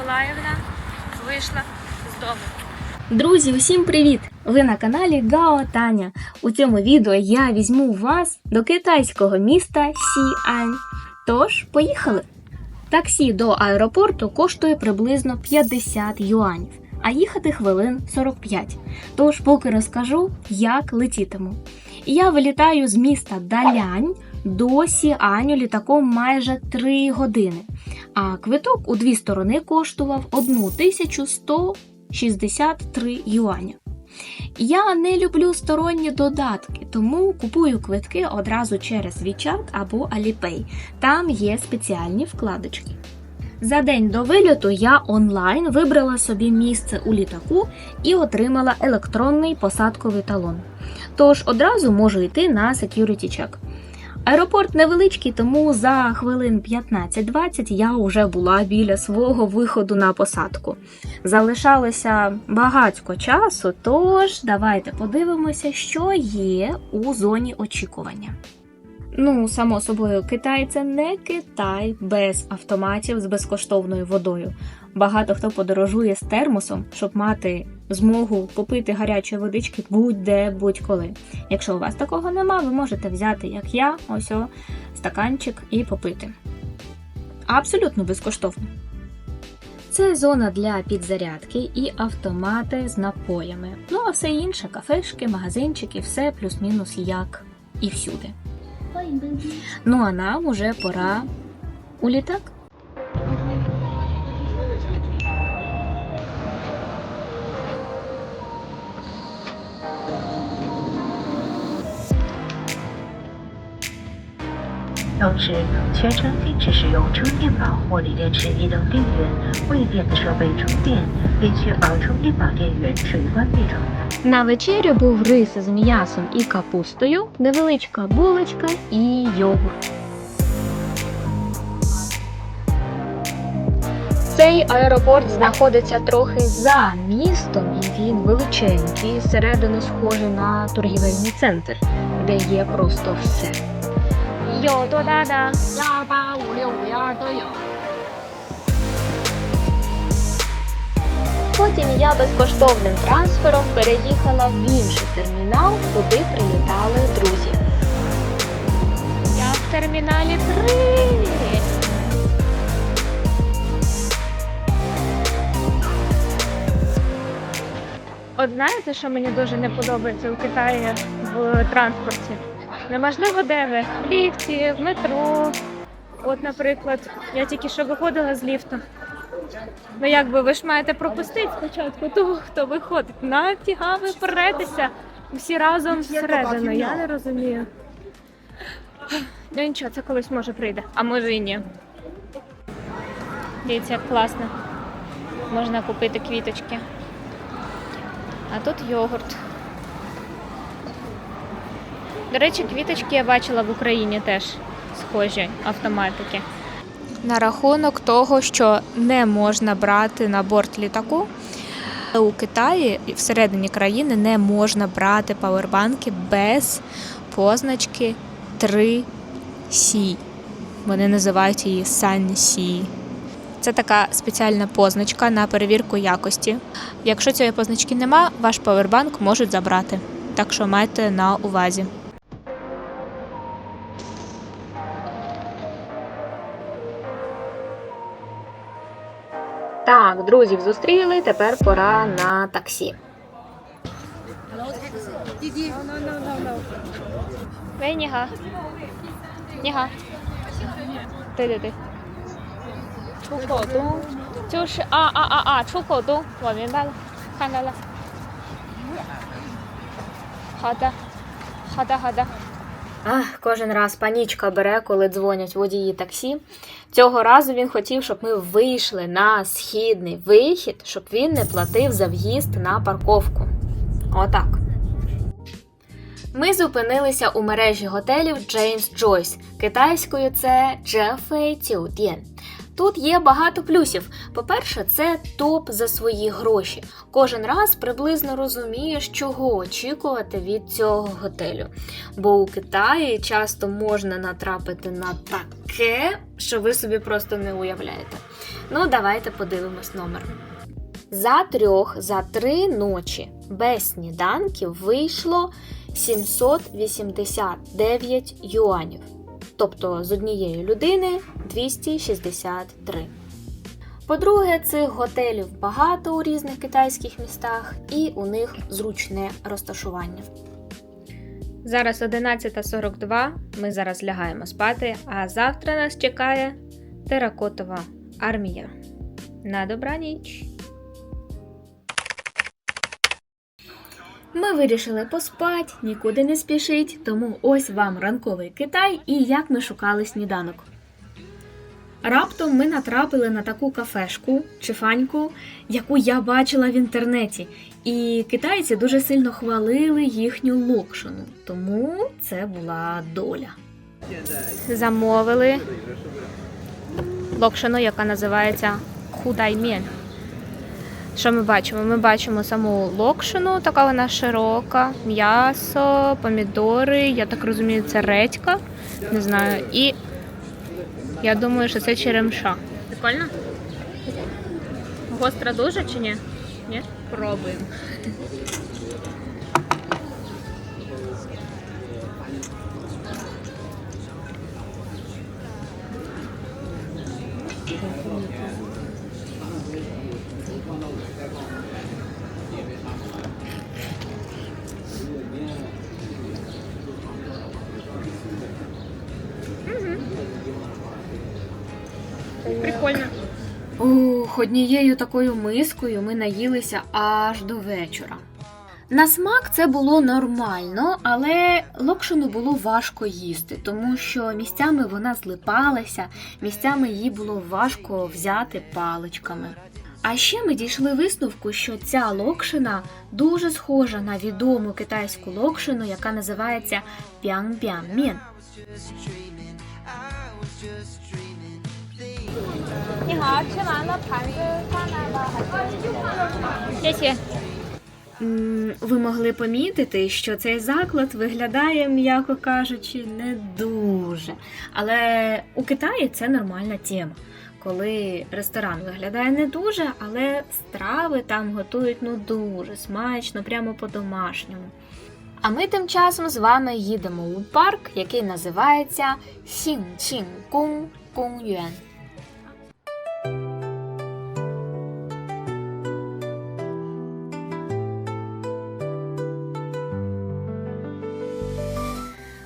Миколаївна вийшла з дому. Друзі, усім привіт! Ви на каналі Гао Таня. У цьому відео я візьму вас до китайського міста Сіань. Тож, поїхали! Таксі до аеропорту коштує приблизно 50 юанів, а їхати хвилин 45. Тож, поки розкажу, як летітиму. Я вилітаю з міста Далянь до Сіаню літаком майже 3 години, а квиток у дві сторони коштував 1163 юаня. Я не люблю сторонні додатки, тому купую квитки одразу через WeChat або Alipay. Там є спеціальні вкладочки. За день до вильоту я онлайн вибрала собі місце у літаку і отримала електронний посадковий талон. Тож одразу можу йти на security check. Аеропорт невеличкий, тому за хвилин 15-20 я вже була біля свого виходу на посадку. Залишалося багатько часу, тож давайте подивимося, що є у зоні очікування. Само собою, Китай – це не Китай без автоматів з безкоштовною водою. Багато хто подорожує з термосом, щоб мати змогу попити гарячої водички будь-де, будь-коли. Якщо у вас такого нема, ви можете взяти, як я, ось стаканчик і попити. Абсолютно безкоштовно. Це зона для підзарядки і автомати з напоями. А все інше – кафешки, магазинчики, все плюс-мінус як і всюди. А нам уже пора у літак.同时，全程禁止使用充电宝或锂电池一等电源，为电子设备充电，并确保充电宝电源处于关闭状态。 На вечерю був рис з м'ясом і капустою, невеличка булочка і йогурт. Цей аеропорт знаходиться трохи за містом, і він величенький, зсередини схожий на торгівельний центр, де є просто все. Потім я безкоштовним трансфером переїхала в інший термінал, куди прилітали друзі. Я в терміналі 3. От знаєте, що мені дуже не подобається у Китаї в транспорті? Неможливо де ви. В ліфті, в метро. От, наприклад, я тільки що виходила з ліфту. Ви ж маєте пропустити спочатку того, хто виходить. Нафіга ви перетеся всі разом всередину. Я не розумію. Нічого, це колись може прийде, а може і ні. Дивіться, як класно. Можна купити квіточки. А тут йогурт. До речі, квіточки я бачила в Україні теж схожі автоматики. На рахунок того, що не можна брати на борт літаку, у Китаї всередині країни не можна брати павербанки без позначки 3C. Вони називають її Сансі. Це така спеціальна позначка на перевірку якості. Якщо цієї позначки нема, ваш павербанк можуть забрати. Так що майте на увазі. Так, друзів зустріли, тепер пора на таксі. Вей, ніга. Ніга. Ди. 出口东就是出口东，我明白了，看到了。好的。Кожен раз панічка бере, коли дзвонять водії таксі. Цього разу він хотів, щоб ми вийшли на східний вихід, щоб він не платив за в'їзд на парковку. Отак. Ми зупинилися у мережі готелів James Joyce. Китайською це Jeffrey Ciudien. Тут є багато плюсів. По-перше, це топ за свої гроші. Кожен раз приблизно розумієш, чого очікувати від цього готелю. Бо у Китаї часто можна натрапити на таке, що ви собі просто не уявляєте. Ну, давайте подивимось номер. За 3 ночі без сніданків вийшло 789 юанів. Тобто з однієї людини 263. По-друге, цих готелів багато у різних китайських містах і у них зручне розташування. Зараз 11:42, ми зараз лягаємо спати, а завтра нас чекає теракотова армія. На добраніч! Ми вирішили поспати, нікуди не спішить, тому ось вам ранковий Китай і як ми шукали сніданок. Раптом ми натрапили на таку кафешку, чифаньку, яку я бачила в інтернеті. І китайці дуже сильно хвалили їхню локшину, тому це була доля. Замовили локшину, яка називається худаймєн. Що ми бачимо? Ми бачимо саму локшину, така вона широка, м'ясо, помідори, я так розумію, це редька, не знаю, і я думаю, що це черемша. Прикольно? Гостра дуже чи ні? Ні? Пробуємо. Прикольно. Однією такою мискою ми наїлися аж до вечора. На смак це було нормально, але локшину було важко їсти, тому що місцями вона злипалася, місцями її було важко взяти паличками. А ще ми дійшли висновку, що ця локшина дуже схожа на відому китайську локшину, яка називається пянг-пянг-мєн. 你好，吃完了盘子放那吧，谢谢。 Ви могли помітити, що цей заклад виглядає, м'яко кажучи, не дуже. Але у Китаї це нормальна тема. Коли ресторан виглядає не дуже, але страви там готують дуже смачно, прямо по-домашньому. А ми тим часом з вами їдемо у парк, який називається Сінчінкунг Гонgyuan.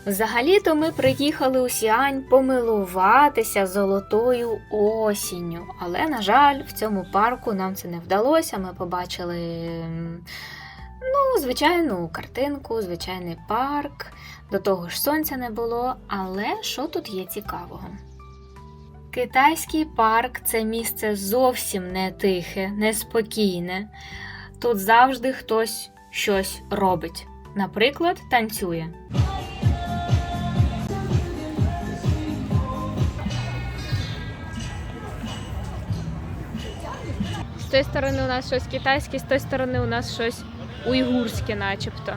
Взагалі-то ми приїхали у Сіань помилуватися золотою осінню, але, на жаль, в цьому парку нам це не вдалося. Ми побачили, звичайну картинку, звичайний парк, до того ж сонця не було, але що тут є цікавого? Китайський парк – це місце зовсім не тихе, неспокійне. Тут завжди хтось щось робить. Наприклад, танцює. З тієї сторони у нас щось китайське, з тієї сторони у нас щось уйгурське начебто.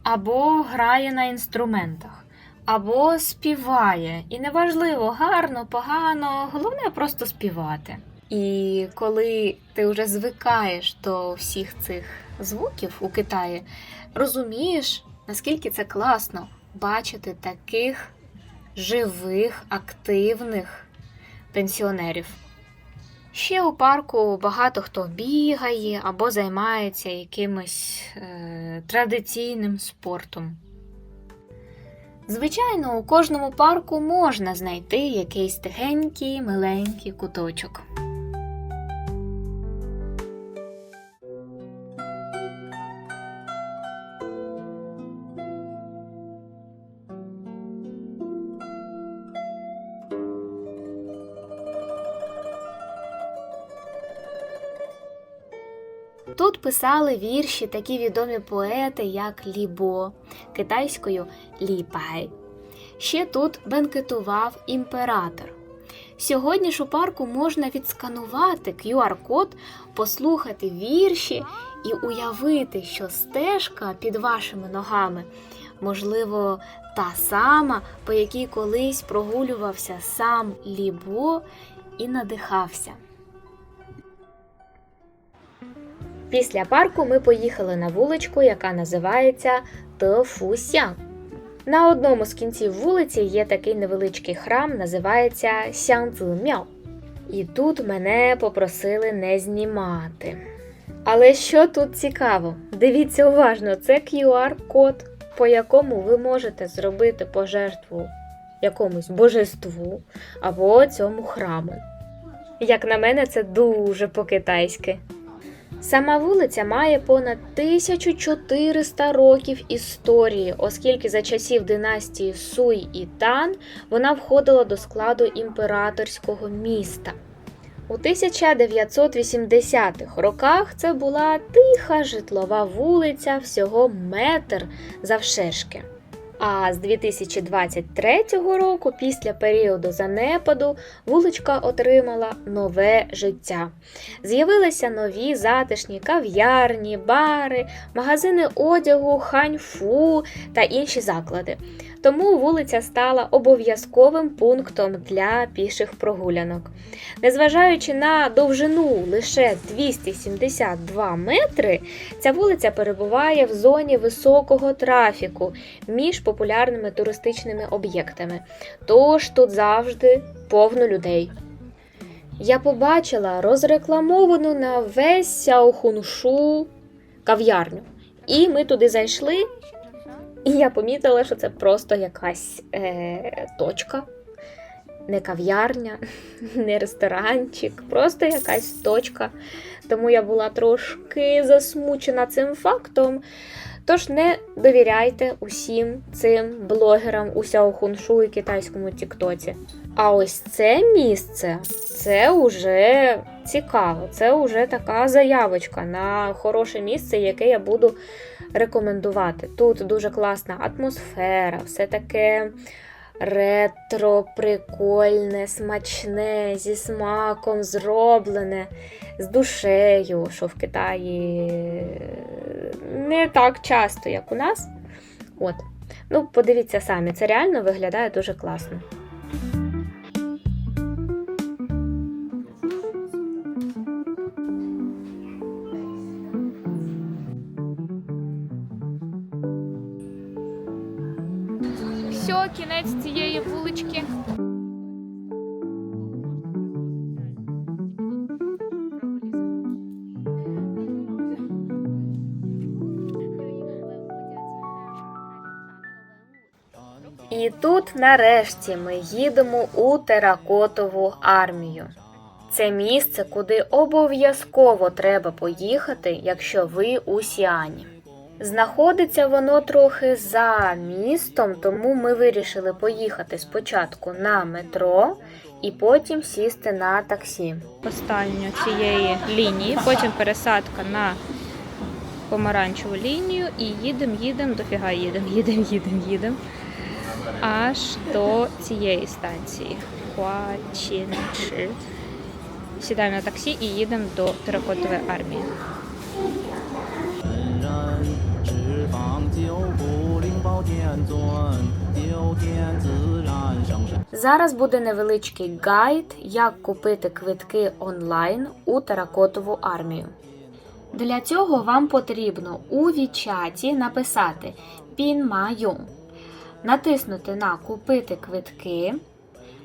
Або грає на інструментах, або співає. І неважливо, гарно, погано, головне просто співати. І коли ти вже звикаєш до всіх цих звуків у Китаї, розумієш, наскільки це класно бачити таких живих, активних пенсіонерів. Ще у парку багато хто бігає або займається якимось традиційним спортом. Звичайно, у кожному парку можна знайти якийсь тихенький, миленький куточок. Тут писали вірші такі відомі поети, як Лі Бо, китайською Лі Пай. Ще тут бенкетував імператор. Сьогодні ж у парку можна відсканувати QR-код, послухати вірші і уявити, що стежка під вашими ногами, можливо, та сама, по якій колись прогулювався сам Лі Бо і надихався. Після парку ми поїхали на вуличку, яка називається Дефусян. На одному з кінців вулиці є такий невеличкий храм, називається Сянцзимяо. І тут мене попросили не знімати. Але що тут цікаво? Дивіться уважно, це QR-код, по якому ви можете зробити пожертву якомусь божеству або цьому храму. Як на мене, це дуже по-китайськи. Сама вулиця має понад 1400 років історії, оскільки за часів династії Суй і Тан вона входила до складу імператорського міста. У 1980-х роках це була тиха житлова вулиця всього метр завширшки. А з 2023 року, після періоду занепаду, вуличка отримала нове життя. З'явилися нові затишні кав'ярні, бари, магазини одягу, ханьфу та інші заклади. Тому вулиця стала обов'язковим пунктом для піших прогулянок. Незважаючи на довжину лише 272 метри, ця вулиця перебуває в зоні високого трафіку між популярними туристичними об'єктами. Тож тут завжди повно людей. Я побачила розрекламовану на весь Сяохуншу кав'ярню. І ми туди зайшли, і я помітила, що це просто якась точка. Не кав'ярня, не ресторанчик, просто якась точка. Тому я була трошки засмучена цим фактом. Тож не довіряйте усім цим блогерам у Сяохуншу і китайському тіктоці. А ось це місце, це вже цікаво, це вже така заявочка на хороше місце, яке я буду рекомендувати. Тут дуже класна атмосфера, все таке ретро, прикольне, смачне, зі смаком зроблене, з душею, що в Китаї не так часто, як у нас. От. Ну, подивіться самі, це реально виглядає дуже класно. Все, кінець цієї вулички. І тут нарешті ми їдемо у Теракотову армію. Це місце, куди обов'язково треба поїхати, якщо ви у Сіані. Знаходиться воно трохи за містом, тому ми вирішили поїхати спочатку на метро і потім сісти на таксі. Останню цієї лінії, потім пересадка на помаранчеву лінію і їдемо, дофіга їдемо. Аж до цієї станції. Хуачинчи. Сідаємо на таксі і їдемо до Теракотової армії. Зараз буде невеличкий гайд, як купити квитки онлайн у Теракотову армію. Для цього вам потрібно у Вічаті написати «Пінмайон», натиснути на «Купити квитки»,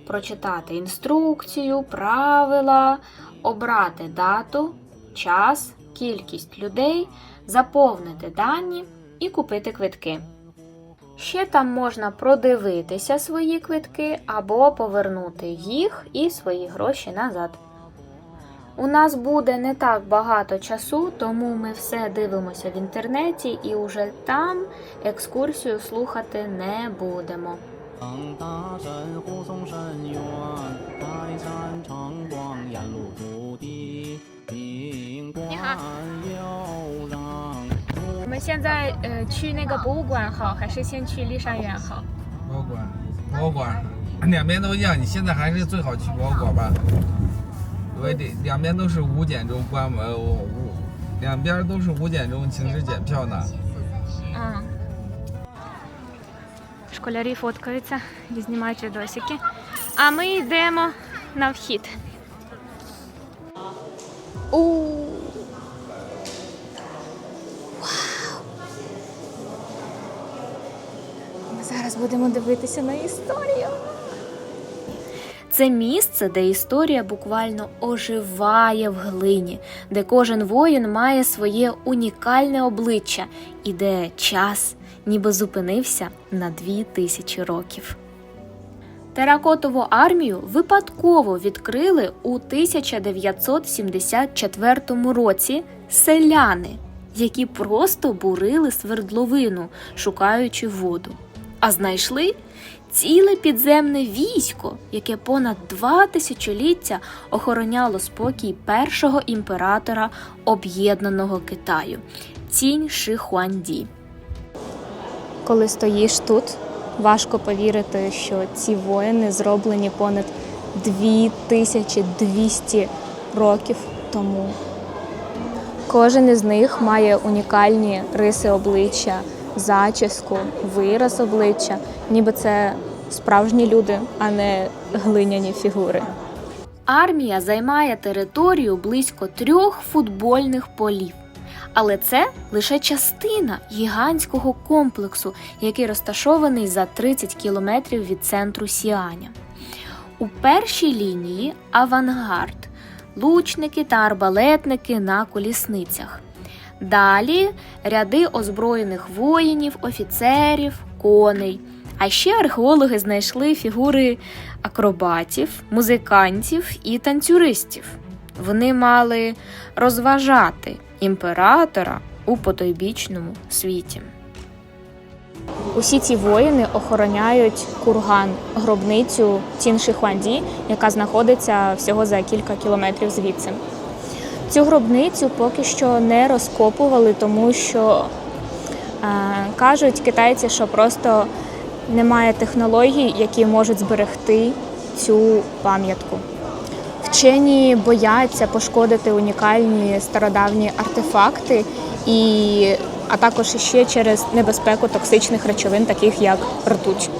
прочитати інструкцію, правила, обрати дату, час, кількість людей, заповнити дані і купити квитки. Ще там можна продивитися свої квитки або повернути їх і свої гроші назад. У нас буде не так багато часу, тому ми все дивимося в інтернеті і уже там екскурсію слухати не будемо. 我们现在去那个博物馆好，还是先去骊山园好？博物馆，两边都一样。你现在还是最好去博物馆吧，因为两边都是5点钟关门，两边都是5点钟停止检票呢。Школярі фоткаються і знімають відосики. А ми йдемо на вхід. Ми зараз будемо дивитися на історію. Це місце, де історія буквально оживає в глині, де кожен воїн має своє унікальне обличчя і де час ніби зупинився на 2000 років. Теракотову армію випадково відкрили у 1974 році селяни, які просто бурили свердловину, шукаючи воду. А знайшли ціле підземне військо, яке понад 2 тисячоліття охороняло спокій першого імператора Об'єднаного Китаю – Цінь Ши Хуанді. Коли стоїш тут, важко повірити, що ці воїни зроблені понад 2200 років тому. Кожен із них має унікальні риси обличчя, зачіску, вираз обличчя, ніби це справжні люди, а не глиняні фігури. Армія займає територію близько 3 футбольних полів. Але це лише частина гігантського комплексу, який розташований за 30 кілометрів від центру Сіаня. У першій лінії – авангард – лучники та арбалетники на колісницях. Далі – ряди озброєних воїнів, офіцерів, коней. А ще археологи знайшли фігури акробатів, музикантів і танцюристів. Вони мали розважати імператора у потойбічному світі. Усі ці воїни охороняють курган, гробницю Цін Ши Хуанді, яка знаходиться всього за кілька кілометрів звідси. Цю гробницю поки що не розкопували, тому що кажуть китайці, що просто немає технологій, які можуть зберегти цю пам'ятку. Вчені бояться пошкодити унікальні стародавні артефакти, а також ще через небезпеку токсичних речовин, таких як ртуть.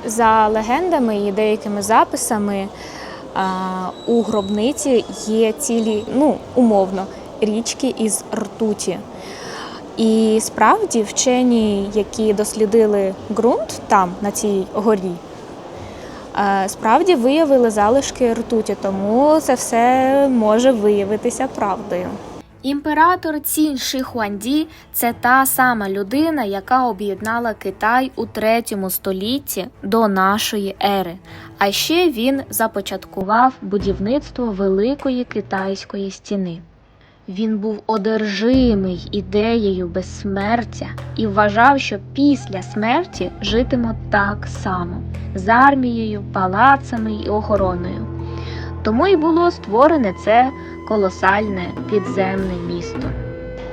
За легендами і деякими записами, у гробниці є цілі, умовно, річки із ртуті. І справді вчені, які дослідили ґрунт там, на цій горі, справді виявили залишки ртуті, тому це все може виявитися правдою. Імператор Цінь Ши Хуанді – це та сама людина, яка об'єднала Китай у 3 столітті до нашої ери. А ще він започаткував будівництво Великої Китайської стіни. Він був одержимий ідеєю безсмертя і вважав, що після смерті житиме так само – з армією, палацами і охороною. Тому і було створене це колосальне підземне місто.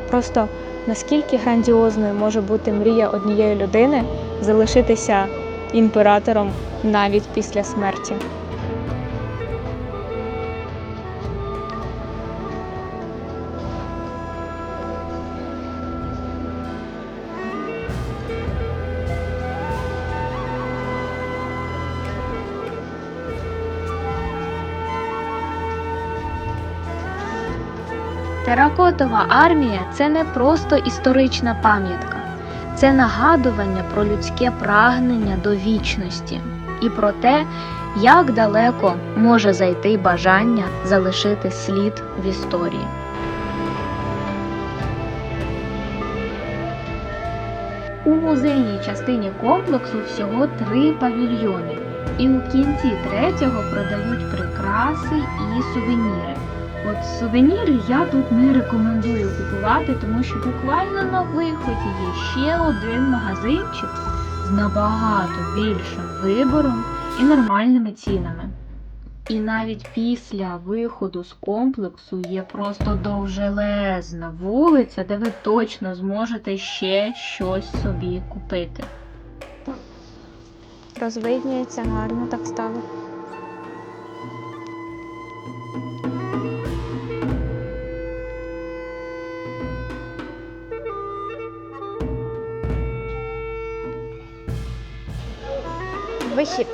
Просто наскільки грандіозною може бути мрія однієї людини залишитися імператором навіть після смерті. Теракотова армія – це не просто історична пам'ятка. Це нагадування про людське прагнення до вічності і про те, як далеко може зайти бажання залишити слід в історії. У музейній частині комплексу всього 3 павільйони. І у кінці 3-го продають прикраси і сувеніри. От сувеніри я тут не рекомендую купувати, тому що буквально на виході є ще один магазинчик з набагато більшим вибором і нормальними цінами. І навіть після виходу з комплексу є просто довжелезна вулиця, де ви точно зможете ще щось собі купити. Розвиднюється, гарно так стало. Вихід.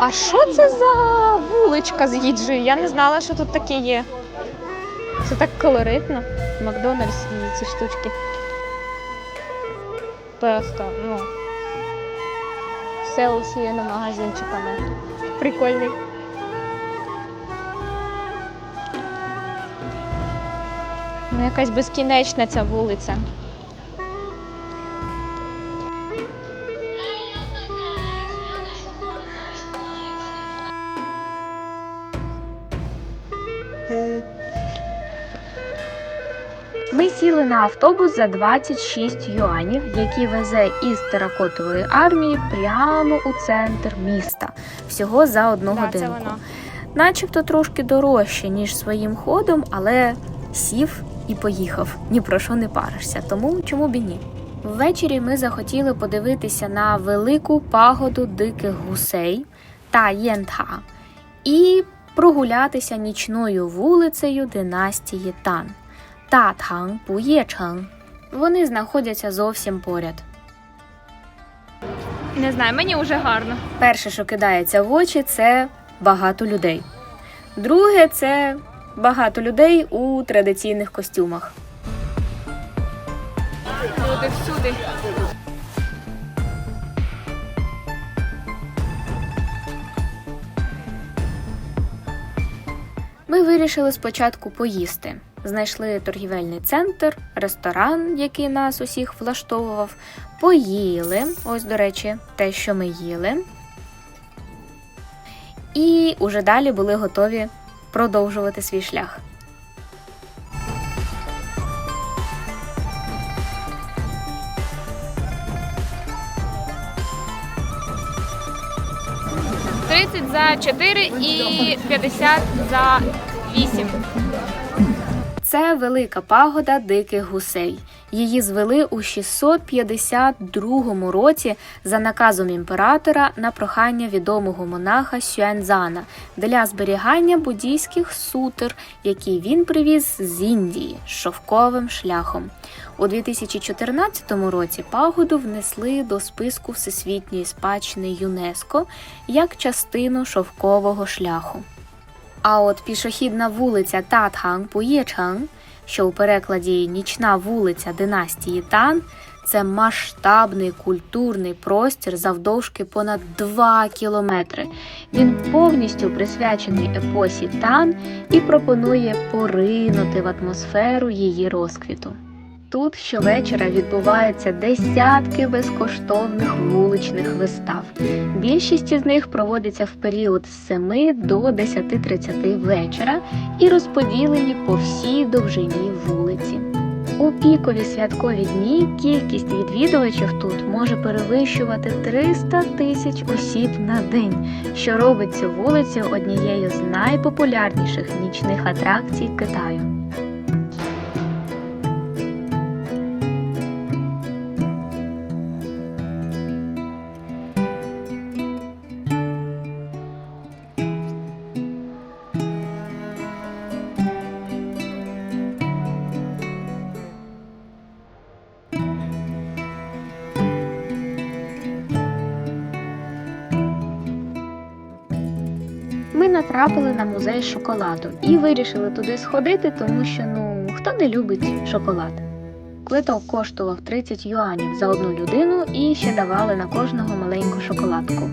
А що це за вуличка з їджею? Я не знала, що тут таке є. Це так колоритно. Макдональдс і ці штучки. Просто, все усіяно магазинчиками. Прикольний. Якась безкінечна ця вулиця. Ми сіли на автобус за 26 юанів, який везе із теракотової армії прямо у центр міста. Всього за 1 годинку. Це воно. Начебто трошки дорожче, ніж своїм ходом, але сів і поїхав. Ні про що не паришся, тому чому б і ні. Ввечері ми захотіли подивитися на велику пагоду диких гусей та Єнта і прогулятися нічною вулицею династії Тан. Татанг Буєчанг. Вони знаходяться зовсім поряд. Не знаю, мені вже гарно. Перше, що кидається в очі, це багато людей. Друге, це багато людей у традиційних костюмах. Люди всюди. Ми вирішили спочатку поїсти. Знайшли торгівельний центр, ресторан, який нас усіх влаштовував. Поїли, ось, до речі, те, що ми їли. І уже далі були готові продовжувати свій шлях. $30 за 4 і 50 за 8. Це велика пагода диких гусей. Її звели у 652 році за наказом імператора на прохання відомого монаха Сюаньцзана для зберігання буддійських сутр, які він привіз з Індії шовковим шляхом. У 2014 році пагоду внесли до списку Всесвітньої спадщини ЮНЕСКО як частину шовкового шляху. А от пішохідна вулиця Татанг Буєчанг, що у перекладі «Нічна вулиця династії Тан», це масштабний культурний простір завдовжки понад 2 кілометри. Він повністю присвячений епосі Тан і пропонує поринути в атмосферу її розквіту. Тут щовечора відбуваються десятки безкоштовних вуличних вистав. Більшість із них проводиться в період з 7 до 10:30 вечора і розподілені по всій довжині вулиці. У пікові святкові дні кількість відвідувачів тут може перевищувати 300 тисяч осіб на день, що робить цю вулицю однією з найпопулярніших нічних атракцій Китаю. Ми натрапили на музей шоколаду і вирішили туди сходити, тому що, хто не любить шоколад. Квиток коштував 30 юанів за одну людину і ще давали на кожного маленьку шоколадку.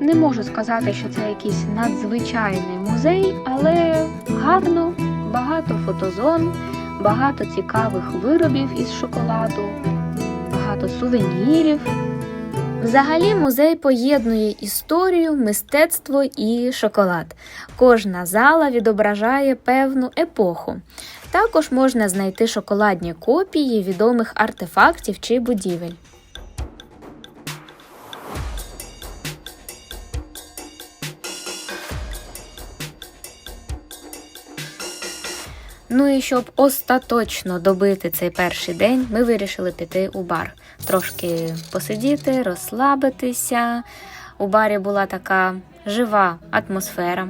Не можу сказати, що це якийсь надзвичайний музей, але гарно, багато фотозон, багато цікавих виробів із шоколаду, багато сувенірів. Взагалі музей поєднує історію, мистецтво і шоколад. Кожна зала відображає певну епоху. Також можна знайти шоколадні копії відомих артефактів чи будівель. Ну і щоб остаточно добити цей перший день, ми вирішили піти у бар. Трошки посидіти, розслабитися. У барі була така жива атмосфера.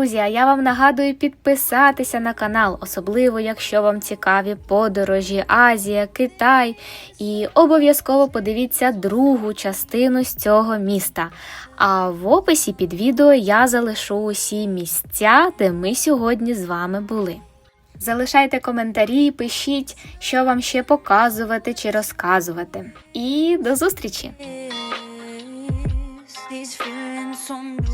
Друзі, а я вам нагадую підписатися на канал, особливо якщо вам цікаві подорожі, Азія, Китай. І обов'язково подивіться другу частину з цього міста. А в описі під відео я залишу усі місця, де ми сьогодні з вами були. Залишайте коментарі, пишіть, що вам ще показувати чи розказувати. І до зустрічі! These feelings on